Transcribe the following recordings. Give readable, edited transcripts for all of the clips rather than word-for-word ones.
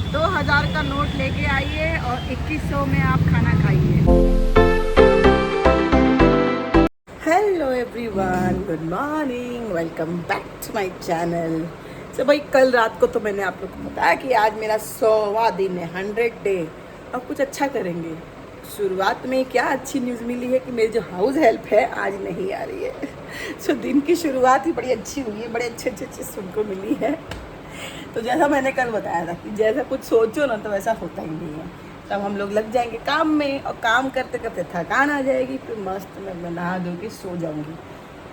2000 का नोट लेके आइए और 2100 में आप खाना खाइए। Hello everyone, good morning, welcome back to my channel. तो भाई कल रात को तो मैंने आप लोग को बताया कि आज मेरा 100वां दिन है, 100 डे। अब कुछ अच्छा करेंगे। शुरुआत में क्या अच्छी न्यूज़ मिली है कि मेरी जो हाउस हेल्प है आज नहीं आ रही है। सो दिन की शुरुआत ही बड़ी अच्छी हुई है, बड़े अच्छे चीज़ सुनने मिली है। तो जैसा मैंने कल बताया था कि जैसा कुछ सोचो ना तो वैसा होता ही नहीं है। तब हम लोग लग जाएंगे काम में और काम करते करते थकान आ जाएगी, फिर मस्त मैं बना दो कि सो जाऊंगी।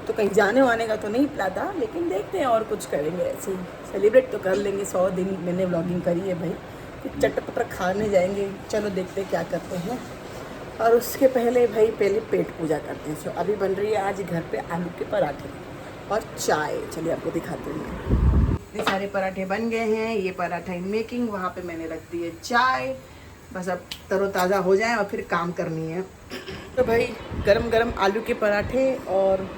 तो कहीं जाने वाने का तो नहीं प्लान था, लेकिन देखते हैं और कुछ करेंगे। ऐसे ही सेलिब्रेट तो कर लेंगे। 100 दिन मैंने व्लॉगिंग करी है भाई, फिर चटपट खाने जाएंगे। चलो देखते हैं क्या करते हैं। और उसके पहले भाई पहले पेट पूजा करते हैं। सो अभी बन रही है आज घर पे आलू के पराठे और चाय। चलिए आपको दिखाते हैं। इतने सारे पराठे बन गए हैं, ये पराठा इन मेकिंग। वहाँ पे मैंने रख दी है चाय। बस अब तरोताज़ा हो जाए और फिर काम करनी है। तो भाई गरम गरम आलू के पराठे और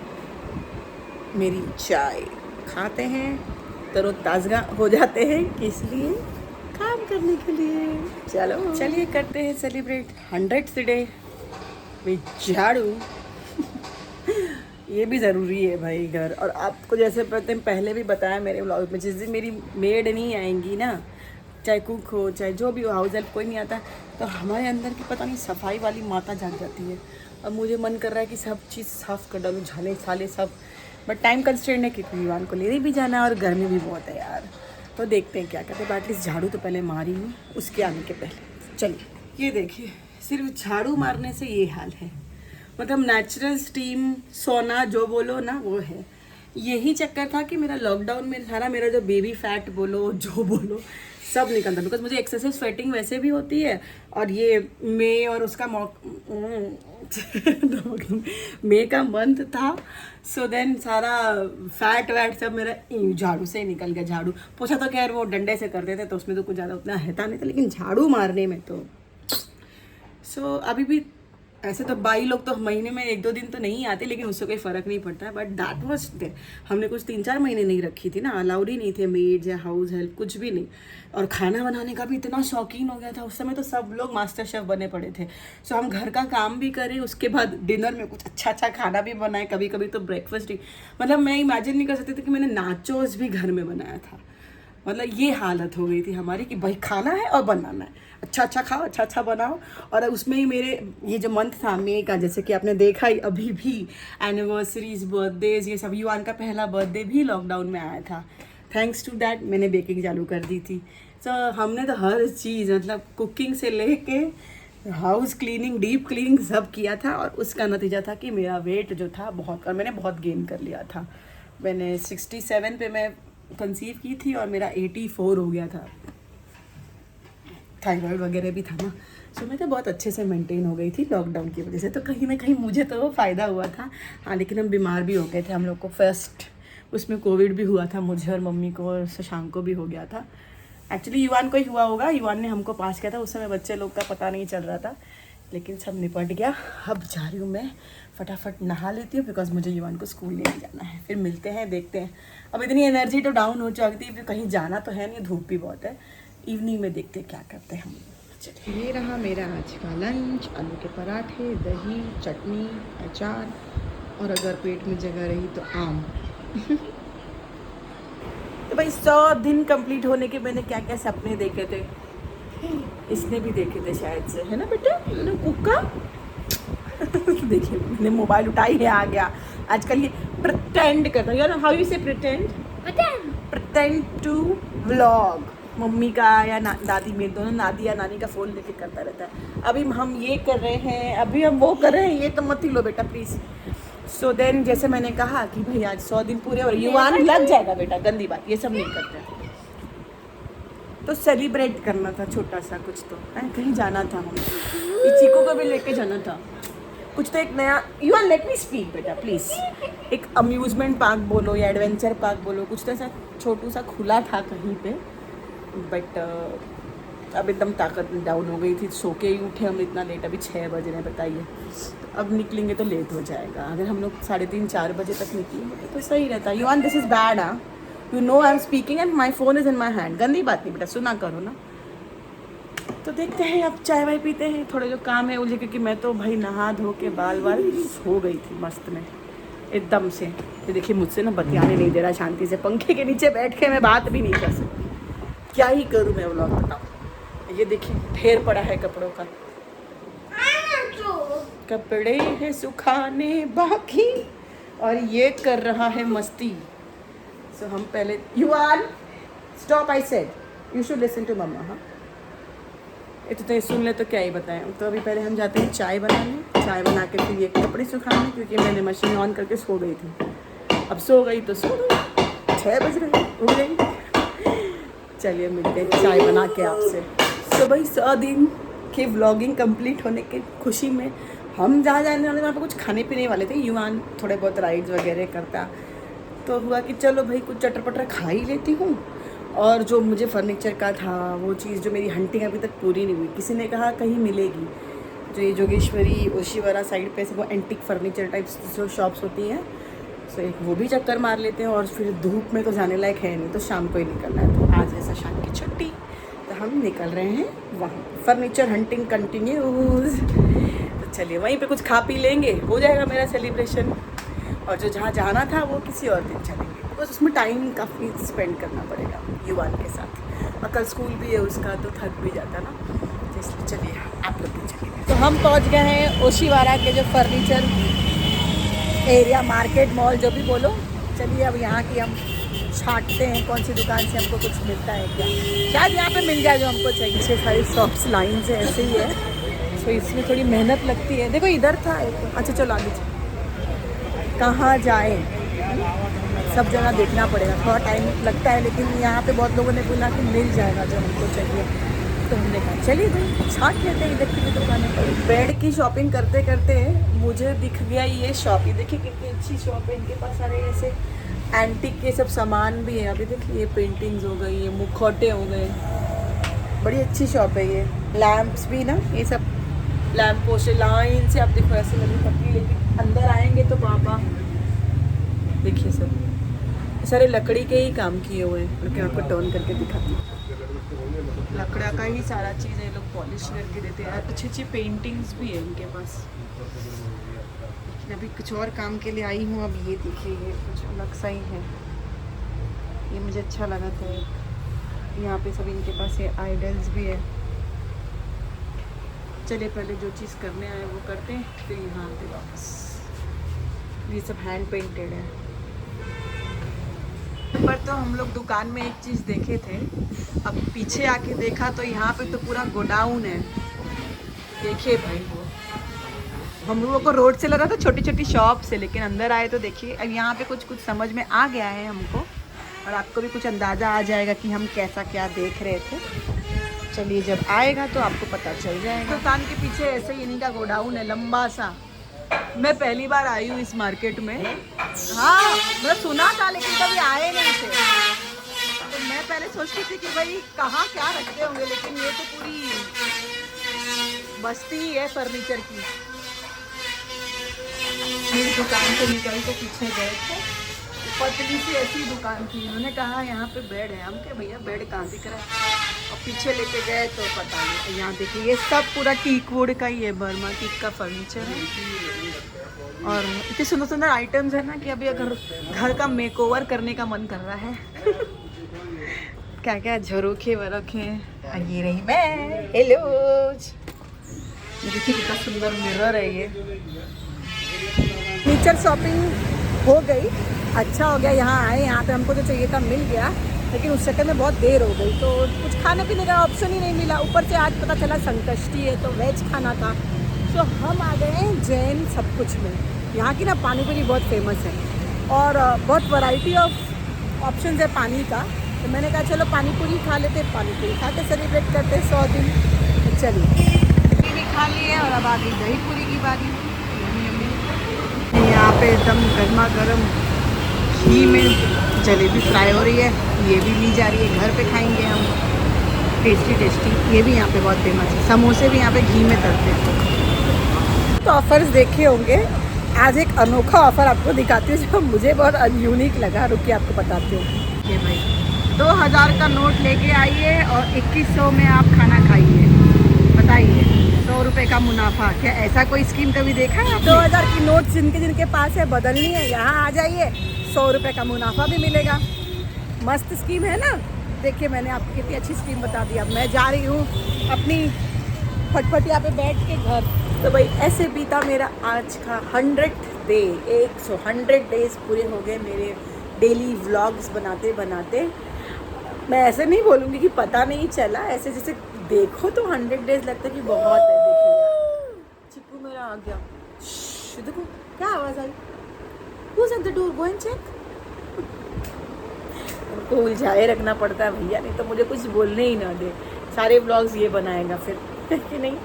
मेरी चाय खाते हैं, तरोताज़ा हो जाते हैं। किस लिए? काम करने के लिए। चलो चलिए करते हैं सेलिब्रेट 100th डे विद झाड़ू। ये भी ज़रूरी है भाई घर। और आपको जैसे पहले भी बताया मेरे व्लॉग में, जिस दिन मेरी मेड नहीं आएंगी ना, चाहे कुक हो चाहे जो भी हो, हाउस हेल्प कोई नहीं आता, तो हमारे अंदर की पता नहीं सफाई वाली माता जाग जाती है। अब मुझे मन कर रहा है कि सब चीज़ साफ़ कर डालूँ, झाले साले सब। बट टाइम कंस्ट्रेंट है क्योंकि विवान को लेने भी जाना है और गर्मी भी बहुत है यार। तो देखते हैं क्या करते हैं। एटलीस्ट झाड़ू तो पहले मारी हूँ उसके आने के पहले। चलिए ये देखिए, सिर्फ झाड़ू मारने से ये हाल है। मतलब नेचुरल स्टीम सोना जो बोलो ना वो है। यही चक्कर था कि मेरा लॉकडाउन में सारा मेरा जो बेबी फैट बोलो जो बोलो सब निकलता, बिकॉज मुझे एक्सेसिव स्वेटिंग वैसे भी होती है। और ये मई और उसका मई का मंथ था। सो देन सारा फैट वैट सब मेरा झाड़ू से ही निकल गया। झाड़ू पोछा तो खैर वो डंडे से करते थे तो उसमें तो कुछ ज़्यादा उतना रहता नहीं था, लेकिन झाड़ू मारने में तो अभी भी ऐसे तो बाई लोग तो महीने में 1-2 दिन तो नहीं आते, लेकिन उससे कोई फ़र्क नहीं पड़ता है। But that was there. हमने कुछ 3-4 महीने नहीं रखी थी ना, अलाउड ही नहीं थे मेड्स या हाउस हेल्प कुछ भी नहीं। और खाना बनाने का भी इतना शौकीन हो गया था उस समय, तो सब लोग मास्टर शेफ बने पड़े थे। सो हम घर का काम भी करें, उसके बाद डिनर में कुछ अच्छा खाना भी बनाए, कभी कभी तो ब्रेकफास्ट ही। मतलब मैं इमेजिन नहीं कर सकती थी कि मैंने नाचोस भी घर में बनाया था। मतलब ये हालत हो गई थी हमारी कि भाई खाना है और बनाना है, अच्छा खाओ, अच्छा बनाओ। और उसमें ही मेरे ये जो मंथ था मई का, जैसे कि आपने देखा ही अभी भी एनिवर्सरीज, बर्थडेज, ये सब। युवान का पहला बर्थडे भी लॉकडाउन में आया था। थैंक्स टू दैट मैंने बेकिंग चालू कर दी थी। तो हमने तो हर चीज़, मतलब कुकिंग से लेके हाउस क्लीनिंग, डीप क्लीनिंग सब किया था। और उसका नतीजा था कि मेरा वेट जो था बहुत, और मैंने बहुत गेन कर लिया था। मैंने 67 पे मैं कंसीव की थी और मेरा 84 हो गया था। थायराइड वगैरह भी था ना। सो मैं तो बहुत अच्छे से मेंटेन हो गई थी लॉकडाउन की वजह से। तो कहीं ना कहीं मुझे तो वो फ़ायदा हुआ था। हाँ, लेकिन हम बीमार भी हो गए थे। हम लोग को फर्स्ट उसमें कोविड भी हुआ था, मुझे और मम्मी को और शशांक को भी हो गया था। एक्चुअली युवान को ही हुआ होगा, युवान ने हमको पास किया था। उस समय बच्चे लोग का पता नहीं चल रहा था, लेकिन सब निपट गया। अब जा रही हूँ मैं, फटाफट नहा लेती हूँ, बिकॉज मुझे युवान को स्कूल लेके जाना है। फिर मिलते हैं, देखते हैं। अब इतनी एनर्जी तो डाउन हो जाती है, फिर कहीं जाना तो है नहीं, धूप भी बहुत है। इवनिंग में देखते हैं क्या करते हैं हम। चलिए, ये रहा मेरा आज का लंच। आलू के पराठे, दही, चटनी, अचार, और अगर पेट में जगह रही तो आम। तो भाई 100 दिन कंप्लीट होने के मैंने क्या क्या सपने देखे थे, इसने भी देखे थे शायद से, है ना बेटा कुक्का। देखिए मैंने मोबाइल उठाई है, आ गया। आजकल ये प्रिटेंड करता है, यार हाउ यू से प्रिटेंड टू व्लॉग। मम्मी का या दादी, में दोनों नादी या नानी का फ़ोन लेके करता रहता है। अभी हम ये कर रहे हैं, अभी हम वो कर रहे हैं, ये तो मत ही लो बेटा प्लीज़। सो देन जैसे मैंने कहा कि भाई आज 100 दिन पूरे और युवान लग जाएगा बेटा, गंदी बात, ये सब नहीं करते। तो सेलिब्रेट करना था छोटा सा कुछ, तो कहीं जाना था, हम चीकू को भी लेके जाना था कुछ। तो एक नया, you are let me speak बेटा प्लीज़। एक अम्यूज़मेंट पार्क बोलो या एडवेंचर पार्क बोलो, कुछ तो ऐसा छोटू सा खुला था कहीं पे। बट अब एकदम ताकत डाउन हो गई थी, सो के ही उठे हम इतना लेट, अभी 6 बज रहे हैं बताइए। तो अब निकलेंगे तो लेट हो जाएगा। अगर हम लोग 3:30-4 बजे तक निकलेंगे तो सही रहता। युवान this is bad. You know I am speaking and my phone is in my hand. गंदी बात नहीं बेटा, सुना करो ना। तो देखते हैं, अब चाय वाय पीते हैं, थोड़े जो काम है उलझे, क्योंकि मैं तो भाई नहा धो के बाल वाल सो गई थी मस्त में एकदम से। ये देखिए मुझसे ना बतियाने नहीं दे रहा शांति से, पंखे के नीचे बैठ के मैं बात भी नहीं कर सकती। क्या ही करूँ मैं, व्लॉग बताओ। ये देखिए ढेर पड़ा है कपड़ों का, कपड़े हैं सुखाने बाकी, और ये कर रहा है मस्ती। सो हम पहले, Yuvan stop, I said you should listen to mamma. हाँ इतना सुन ले तो क्या ही बताएं। तो अभी पहले हम जाते हैं चाय बनाने, चाय बना के फिर ये कपड़े सुखाने, क्योंकि मैंने मशीन ऑन करके सो गई थी। अब सो गई तो सो गई, 6 बज रहे उठ गई। चलिए मिलते हैं चाय बना के आपसे। तो भाई 100 दिन की व्लॉगिंग कंप्लीट होने की खुशी में हम जहाँ जाने वाले वहाँ पर कुछ खाने पीने वाले थे। युवान थोड़े बहुत राइड्स वगैरह करता, तो हुआ कि चलो भाई कुछ चटर पटर खा ही लेती हूँ। और जो मुझे फर्नीचर का था वो चीज़, जो मेरी हंटिंग अभी तक पूरी नहीं हुई, किसी ने कहा कहीं मिलेगी, जो ये जोगेश्वरी ओशीवारा साइड पे से वो एंटिक फर्नीचर टाइप्स जो शॉप्स होती हैं, सो एक वो भी चक्कर मार लेते हैं। और फिर धूप में तो जाने लायक है नहीं, तो शाम को ही निकलना है। तो आज ऐसा शाम की छुट्टी, तो हम निकल रहे हैं वहाँ, फर्नीचर हंटिंग कंटिन्यूज। तो चलिए वहीं पे कुछ खा पी लेंगे, हो जाएगा मेरा सेलिब्रेशन। और जो जहाँ जाना था वो किसी और दिन चलेंगे, बस उसमें टाइम काफ़ी स्पेंड करना पड़ेगा युवान के साथ, और कल स्कूल भी है उसका, तो थक भी जाता ना, तो इसलिए चलिए आप लोग भी चलिए। तो हम पहुँच गए हैं ओशीवारा के जो फर्नीचर एरिया, मार्केट, मॉल, जो भी बोलो। चलिए अब यहाँ की हम छांटते हैं कौन सी दुकान से हमको कुछ मिलता है क्या। शायद यहाँ पे मिल जाए जो हमको चाहिए। छः सारी शॉप्स लाइन से ऐसे ही है, तो इसमें थोड़ी मेहनत लगती है। देखो इधर था एक, अच्छा चलो आगे कहाँ जाए, सब जगह देखना पड़ेगा, थोड़ा टाइम लगता है। लेकिन यहाँ पे बहुत लोगों ने बोला कि मिल जाएगा जो हमको चाहिए, तो हमने कहा चलिए भाई छाँट लेते हैं इधर की दुकानें पर। बेड की शॉपिंग करते करते मुझे दिख गया ये शॉप, ये देखिए कितनी अच्छी शॉप है। इनके पास सारे ऐसे एंटीक के सब सामान भी है। अभी देखिए ये पेंटिंग्स हो गई, ये मुखौटे हो गए, बड़ी अच्छी शॉप है ये। लैम्प्स भी ना, ये सब लैम्प पोस्ट लाइन से, आप देखो ऐसे लगी पतली, लेकिन अंदर आएंगे तो पापा देखिए सब सारे लकड़ी के ही काम किए हुए हैं। रुके आपको टर्न करके दिखाती हूँ। लकड़ा का ही सारा चीज़ है, लोग पॉलिश करके देते हैं। अच्छी अच्छी पेंटिंग्स भी है इनके पास। अभी कुछ और काम के लिए आई हूँ। अब ये देखिए ये कुछ अलग सा ही है, ये मुझे अच्छा लगा था। यहाँ पे सब इनके पास ये आइडल्स भी है। चलिए पहले जो चीज़ करने आए वो करते हैं, फिर यहाँ आते वापस। ये सब हैंड पेंटेड है। पर तो हम लोग दुकान में एक चीज़ देखे थे, अब पीछे आके देखा तो यहाँ पे तो पूरा गोडाउन है। देखिए भाई वो हम लोगों को रोड से लगा था छोटी छोटी शॉप से, लेकिन अंदर आए तो देखिए अब यहाँ पे कुछ कुछ समझ में आ गया है हमको, और आपको भी कुछ अंदाज़ा आ जाएगा कि हम कैसा क्या देख रहे थे। चलिए जब आएगा तो आपको पता चल जाएगा। दुकान के पीछे ऐसे ही इन्हीं का गोडाउन है लंबा सा। मैं पहली बार आई हूँ इस मार्केट में। हाँ मैं सुना था लेकिन कभी आए नहीं थे, तो मैं पहले सोचती थी कि भाई कहाँ क्या रखते होंगे, लेकिन ये तो पूरी बस्ती ही है फर्नीचर की। इस दुकान से निकल के पीछे गए थे, पतली सी ऐसी दुकान थी। उन्होंने कहा यहाँ पे बेड है, हम क्या भैया बेड कहाँ दिख रहा है, और पीछे लेके गए तो पता नहीं। यहाँ देखिए ये सब पूरा टीक वुड का ही है, बर्मा टीक का फर्नीचर है, और इतने सुंदर सुंदर आइटम्स है ना कि अभी अगर घर का मेकओवर करने का मन कर रहा है। क्या क्या झरोखे वरोखे। ये रही मैं, हेलो। देखिए कितना सुंदर मिरर है ये। फर्नीचर शॉपिंग हो गई, अच्छा हो गया। यहाँ आए, यहाँ पे हमको जो चाहिए था मिल गया, लेकिन उस चक्कर में बहुत देर हो गई तो कुछ खाने पीने का ऑप्शन ही नहीं मिला। ऊपर से आज पता चला संकष्टी है तो वेज खाना था, तो हम आ गए हैं जैन सब कुछ में। यहाँ की ना पानी पूरी बहुत फेमस है, और बहुत वैरायटी ऑफ ऑप्शंस है पानी का। तो मैंने कहा चलो पानी पूरी खा लेते, पानी पूरी खा के सेलिब्रेट करते 100 दिन। तो चलिए भी खा लिए, और अब आ गई दही पूरी की बारी। यहाँ पे एकदम गर्मा गर्म घी में जलेबी फ्राई हो रही है, ये भी ली जा रही है। घर पे खाएंगे हम, टेस्टी टेस्टी। ये भी यहाँ पे बहुत फेमस है। समोसे भी यहाँ पे घी में तलते हैं। तो ऑफर्स देखे होंगे, आज एक अनोखा ऑफ़र आपको दिखाती हूँ जो मुझे बहुत यूनिक लगा। रुकिए आपको बताती हूँ। ये भाई 2000 का नोट लेके आइए और 2100 में आप खाना खाइए। बताइए 100 रुपये का मुनाफा, क्या ऐसा कोई स्कीम कभी देखा है? 2000 की नोट जिनके जिनके पास है बदलनी है, यहाँ आ जाइए, 100 रुपये का मुनाफा भी मिलेगा। मस्त स्कीम है ना। देखिए मैंने आपको कितनी अच्छी स्कीम बता दी। अब मैं जा रही हूँ अपनी फटफटिया पे बैठ के घर। तो भाई ऐसे बीता मेरा आज का 100th डे। 100 डेज पूरे हो गए मेरे डेली व्लॉग्स बनाते बनाते। मैं ऐसे नहीं बोलूँगी कि पता नहीं चला, ऐसे जैसे देखो तो 100 डेज लगता है कि बहुत है। देखिए चिक्कू मेरा आ गया। देखो क्या आवाज़ आई। Who's at the door? Go and check. उनको उलझाए रखना पड़ता है भैया, नहीं तो मुझे कुछ बोलने ही ना दे। सारे ब्लॉग्स ये बनाएगा फिर कि नहीं।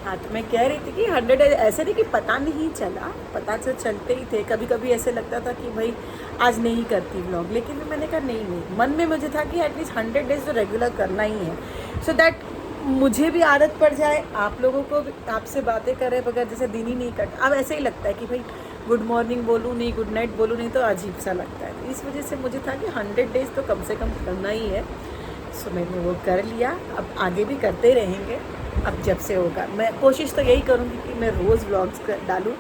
हाँ तो मैं कह रही थी कि 100 डेज ऐसे नहीं कि पता नहीं चला, पता तो चलते ही थे। कभी कभी ऐसे लगता था कि भाई आज नहीं करती व्लॉग, लेकिन फिर मैंने कहा नहीं, मन में मुझे था कि एटलीस्ट 100 डेज तो रेगुलर करना ही है, सो दैट मुझे भी आदत पड़ जाए, आप लोगों को भी। आपसे बातें करे बगैर जैसे दिन ही नहीं कट। अब ऐसे ही लगता है कि भाई गुड मॉर्निंग बोलूँ नहीं, गुड नाइट बोलूँ नहीं, तो अजीब सा लगता है। तो इस वजह से मुझे था कि 100 डेज तो कम से कम करना ही है। सो मैंने वो कर लिया, अब आगे भी करते रहेंगे। अब जब से होगा मैं कोशिश तो यही करूँगी कि मैं रोज़ व्लॉग्स डालूँ,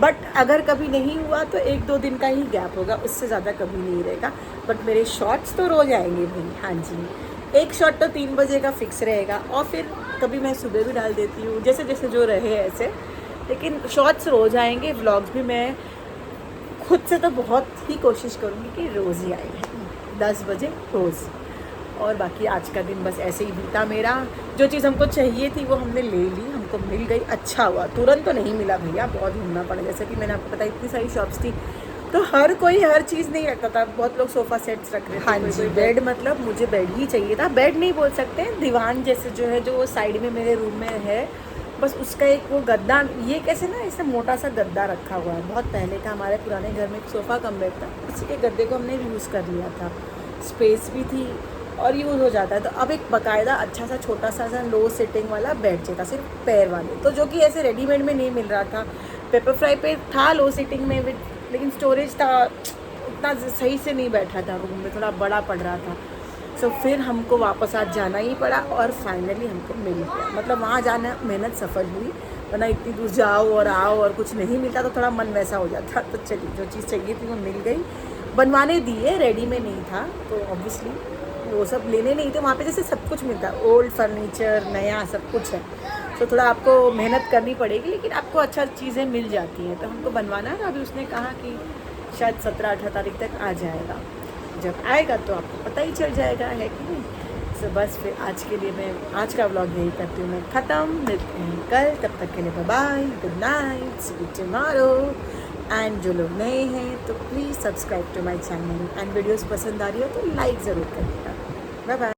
बट अगर कभी नहीं हुआ तो 1-2 दिन का ही गैप होगा, उससे ज़्यादा कभी नहीं रहेगा। बट मेरे शॉर्ट्स तो रोज़ आएंगे भाई। हाँ जी, एक शॉट तो 3 बजे का फिक्स रहेगा, और फिर कभी मैं सुबह भी डाल देती हूँ, जैसे जैसे जो रहे ऐसे। लेकिन शॉर्ट्स रोज़ आएंगे, व्लॉग्स भी मैं खुद से तो बहुत ही कोशिश करूँगी कि रोज़ ही आएंगे 10 बजे रोज़। और बाकी आज का दिन बस ऐसे ही बीता मेरा। जो चीज़ हमको चाहिए थी वो हमने ले ली, हमको मिल गई, अच्छा हुआ। तुरंत तो नहीं मिला भैया, बहुत घूमना पड़ा। जैसे कि मैंने आपको पता इतनी सारी शॉप्स थी, तो हर कोई हर चीज़ नहीं रखता था। बहुत लोग सोफ़ा सेट्स रख रहे थे। हाँ जी, बेड, मतलब मुझे बेड ही चाहिए था। बेड नहीं बोल सकते, दीवान जैसे जो है, जो साइड में मेरे रूम में है, बस उसका एक वो गद्दा। ये कैसे ना, ऐसे मोटा सा गद्दा रखा हुआ है, बहुत पहले का। हमारे पुराने घर में एक सोफ़ा कम बेड था, उसी के गद्दे को हमने यूज़ कर लिया था। स्पेस भी थी और यूज़ हो जाता है। तो अब एक बाकायदा अच्छा सा छोटा सा लो सिटिंग वाला बेड चाहिए था, सिर्फ पैर वाले, तो जो कि ऐसे रेडीमेड में नहीं मिल रहा था। पेपर फ्राई पे था लो सिटिंग में, लेकिन स्टोरेज था उतना सही से नहीं बैठा था रूम में, थोड़ा बड़ा पड़ रहा था। सो फिर हमको वापस आज जाना ही पड़ा, और फाइनली हमको मिल गया। मतलब वहाँ जाना मेहनत सफल हुई, वरना इतनी दूर जाओ और आओ और कुछ नहीं मिलता तो थोड़ा मन वैसा हो जाता। तो चलिए, जो चीज़ चाहिए थी वो मिल गई। बनवाने दिए, रेडी में नहीं था, तो ऑब्वियसली वो सब लेने नहीं थे। वहाँ पे जैसे सब कुछ मिलता है, ओल्ड फर्नीचर, नया सब कुछ है। तो थोड़ा आपको मेहनत करनी पड़ेगी, लेकिन आपको अच्छा चीज़ें मिल जाती हैं। तो हमको बनवाना है। अभी उसने कहा कि शायद 17-18 तारीख तक आ जाएगा। जब आएगा तो आपको पता ही चल जाएगा, है कि नहीं। सो बस फिर आज के लिए मैं आज का व्लॉग यही करती हूँ मैं ख़त्म। मिलते हैं कल, तब तक के लिए bye bye, good night, see you tomorrow. And जो लोग नए हैं तो please subscribe to my channel, and videos पसंद आ रही हो तो लाइक ज़रूर करिएगा। Bye bye.